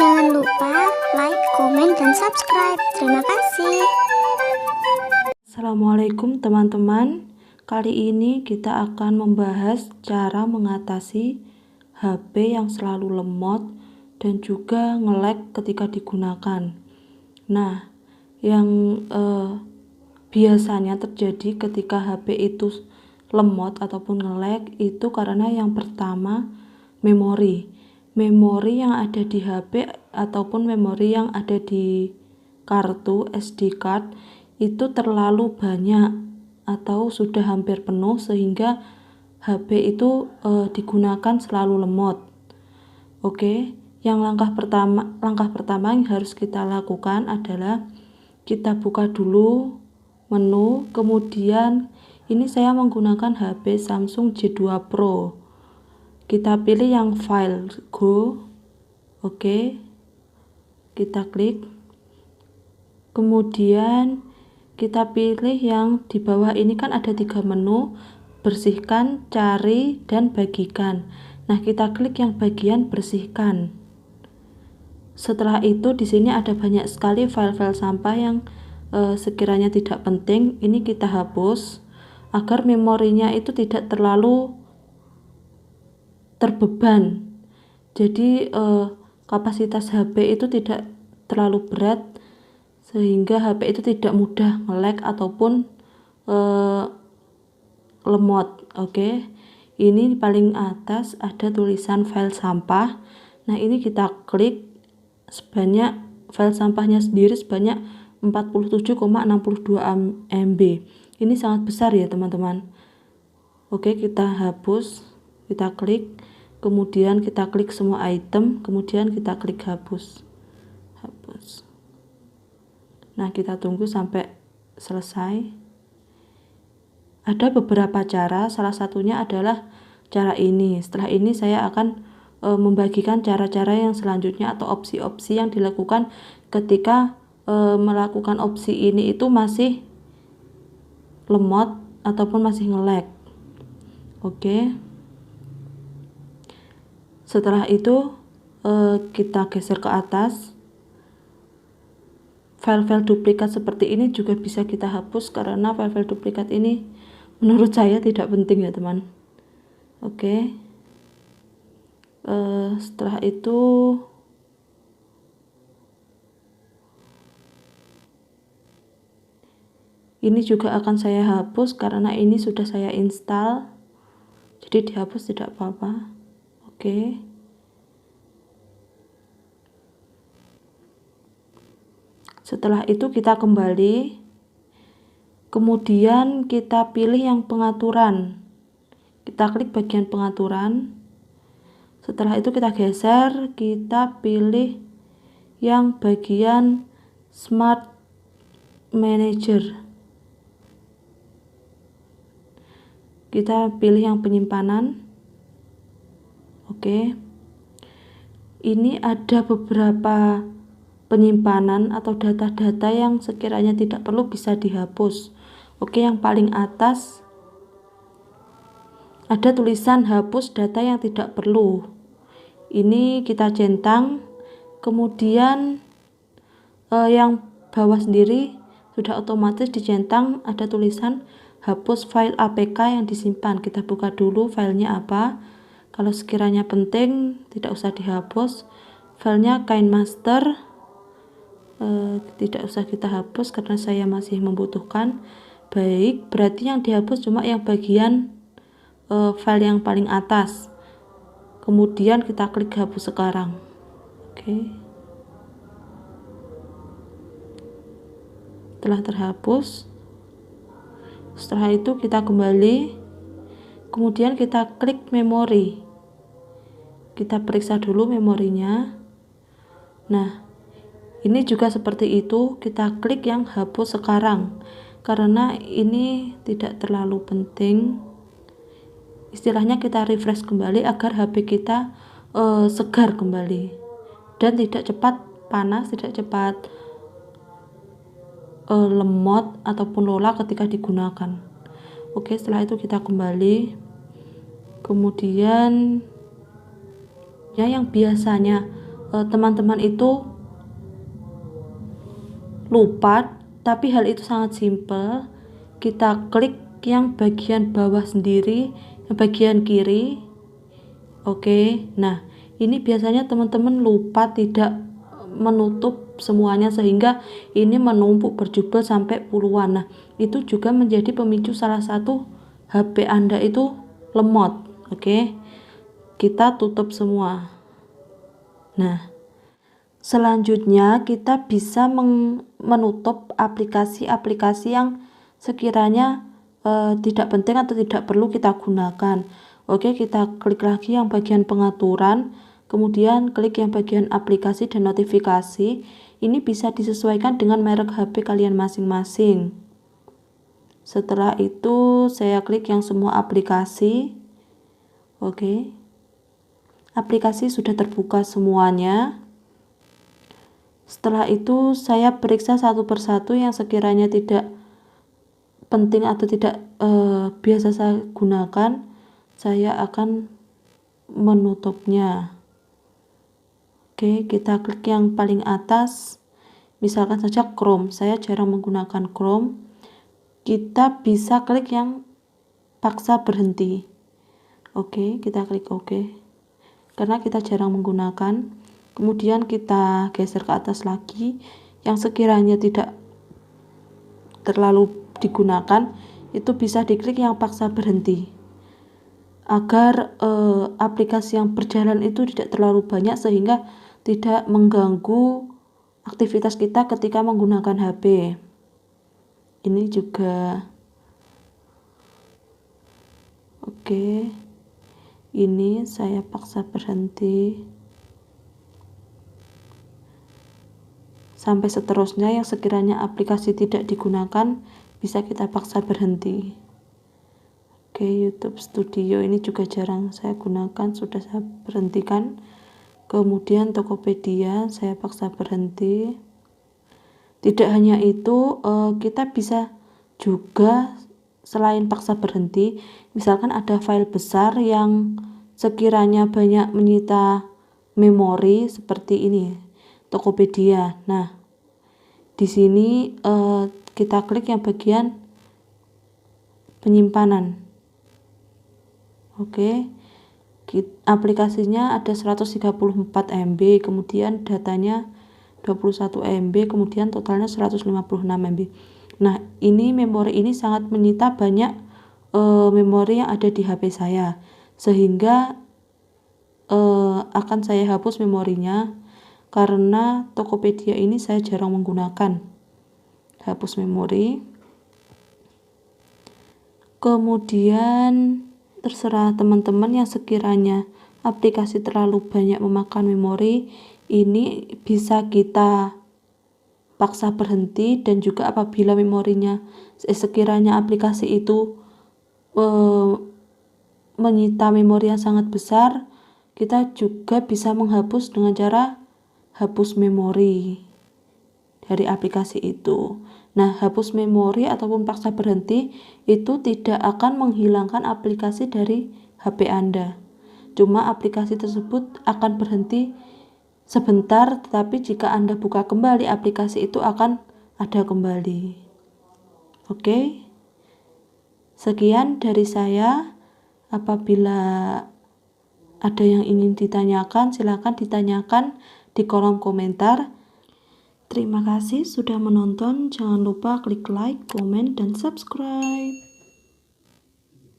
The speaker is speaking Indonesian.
Jangan lupa like, komen, dan subscribe. Terima kasih. Assalamualaikum teman-teman. Kali ini kita akan membahas cara mengatasi HP yang selalu lemot dan juga nge-lag ketika digunakan. Nah, yang biasanya terjadi ketika HP itu lemot ataupun nge-lag itu karena yang pertama memori yang ada di HP ataupun memori yang ada di kartu SD card itu terlalu banyak atau sudah hampir penuh sehingga HP itu digunakan selalu lemot. Oke, yang langkah pertama yang harus kita lakukan adalah kita buka dulu menu, kemudian ini saya menggunakan HP Samsung J2 Pro. Kita pilih yang file go. Oke, kita klik, kemudian kita pilih yang di bawah ini kan ada 3 menu, bersihkan, cari, dan bagikan. Nah, kita klik yang bagian bersihkan. Setelah itu di sini ada banyak sekali file-file sampah yang sekiranya tidak penting. Ini kita hapus agar memorinya itu tidak terlalu terbeban. Jadi kapasitas HP itu tidak terlalu berat sehingga HP itu tidak mudah nge-lag ataupun lemot. Oke. Ini paling atas ada tulisan file sampah. Nah, ini kita klik sebanyak file sampahnya sendiri sebanyak 47,62 MB. Ini sangat besar ya, teman-teman. Oke, kita hapus, kita klik, kemudian kita klik semua item, kemudian kita klik hapus. Nah, kita tunggu sampai selesai. Ada beberapa cara, salah satunya adalah cara ini. Setelah ini saya akan membagikan cara-cara yang selanjutnya atau opsi-opsi yang dilakukan ketika melakukan opsi ini itu masih lemot ataupun masih nge-lag. Oke. Setelah itu kita geser ke atas. File-file duplikat seperti ini juga bisa kita hapus karena file-file duplikat ini menurut saya tidak penting ya, teman. Oke. Setelah itu ini juga akan saya hapus karena ini sudah saya install, jadi dihapus tidak apa-apa. Oke. Setelah itu kita kembali, kemudian kita pilih yang pengaturan, kita klik bagian pengaturan. Setelah itu kita geser, kita pilih yang bagian Smart Manager. Kita pilih yang penyimpanan. Oke. Ini ada beberapa penyimpanan atau data-data yang sekiranya tidak perlu bisa dihapus. Oke, yang paling atas ada tulisan hapus data yang tidak perlu. Ini kita centang, kemudian yang bawah sendiri sudah otomatis dicentang ada tulisan hapus file APK yang disimpan. Kita buka dulu filenya apa. Kalau sekiranya penting tidak usah dihapus. Filenya KineMaster, tidak usah kita hapus karena saya masih membutuhkan. Baik, berarti yang dihapus cuma yang bagian file yang paling atas. Kemudian kita klik hapus sekarang. Oke. Setelah terhapus, setelah itu kita kembali, kemudian kita klik memori. Kita periksa dulu memorinya. Nah, ini juga seperti itu, kita klik yang hapus sekarang karena ini tidak terlalu penting. Istilahnya kita refresh kembali agar HP kita segar kembali dan tidak cepat panas, tidak cepat lemot ataupun lola ketika digunakan. Oke, setelah itu kita kembali, kemudian ya yang biasanya teman-teman itu lupa, tapi hal itu sangat simpel. Kita klik yang bagian bawah sendiri, yang bagian kiri. Oke, nah ini biasanya teman-teman lupa tidak menutup semuanya sehingga ini menumpuk berjubel sampai puluhan. Nah, itu juga menjadi pemicu salah satu HP Anda itu lemot. Oke, kita tutup semua. Nah, selanjutnya kita bisa menutup aplikasi-aplikasi yang sekiranya tidak penting atau tidak perlu kita gunakan. Oke, kita klik lagi yang bagian pengaturan, kemudian klik yang bagian aplikasi dan notifikasi. Ini bisa disesuaikan dengan merek HP kalian masing-masing. Setelah itu saya klik yang semua aplikasi. Oke, aplikasi sudah terbuka semuanya. Setelah itu saya periksa satu persatu yang sekiranya tidak penting atau tidak biasa saya gunakan. Saya akan menutupnya. Oke, kita klik yang paling atas, misalkan saja Chrome. Saya jarang menggunakan Chrome. Kita bisa klik yang paksa berhenti. Oke, kita klik OK karena kita jarang menggunakan. Kemudian kita geser ke atas lagi, yang sekiranya tidak terlalu digunakan itu bisa diklik yang paksa berhenti agar aplikasi yang berjalan itu tidak terlalu banyak sehingga tidak mengganggu aktivitas kita ketika menggunakan HP. Ini juga oke. Ini saya paksa berhenti sampai seterusnya. Yang sekiranya aplikasi tidak digunakan bisa kita paksa berhenti. Oke, YouTube Studio ini juga jarang saya gunakan, sudah saya berhentikan. Kemudian Tokopedia saya paksa berhenti. Tidak hanya itu, kita bisa juga selain paksa berhenti, misalkan ada file besar yang sekiranya banyak menyita memori seperti ini, Tokopedia. Nah, di sini kita klik yang bagian penyimpanan. Oke, aplikasinya ada 134 MB, kemudian datanya 21 MB, kemudian totalnya 156 MB. Nah, ini memori ini sangat menyita banyak memori yang ada di HP saya, sehingga akan saya hapus memorinya karena Tokopedia ini saya jarang menggunakan. Hapus memori. Kemudian terserah teman-teman yang sekiranya aplikasi terlalu banyak memakan memori, ini bisa kita paksa berhenti. Dan juga apabila memorinya sekiranya aplikasi itu menyita memori yang sangat besar, kita juga bisa menghapus dengan cara hapus memori dari aplikasi itu. Nah, hapus memori ataupun paksa berhenti itu tidak akan menghilangkan aplikasi dari HP Anda. Cuma aplikasi tersebut akan berhenti sebentar, tetapi jika Anda buka kembali, aplikasi itu akan ada kembali. Oke. Sekian dari saya. Apabila ada yang ingin ditanyakan, silakan ditanyakan di kolom komentar. Terima kasih sudah menonton. Jangan lupa klik like, komen, dan subscribe.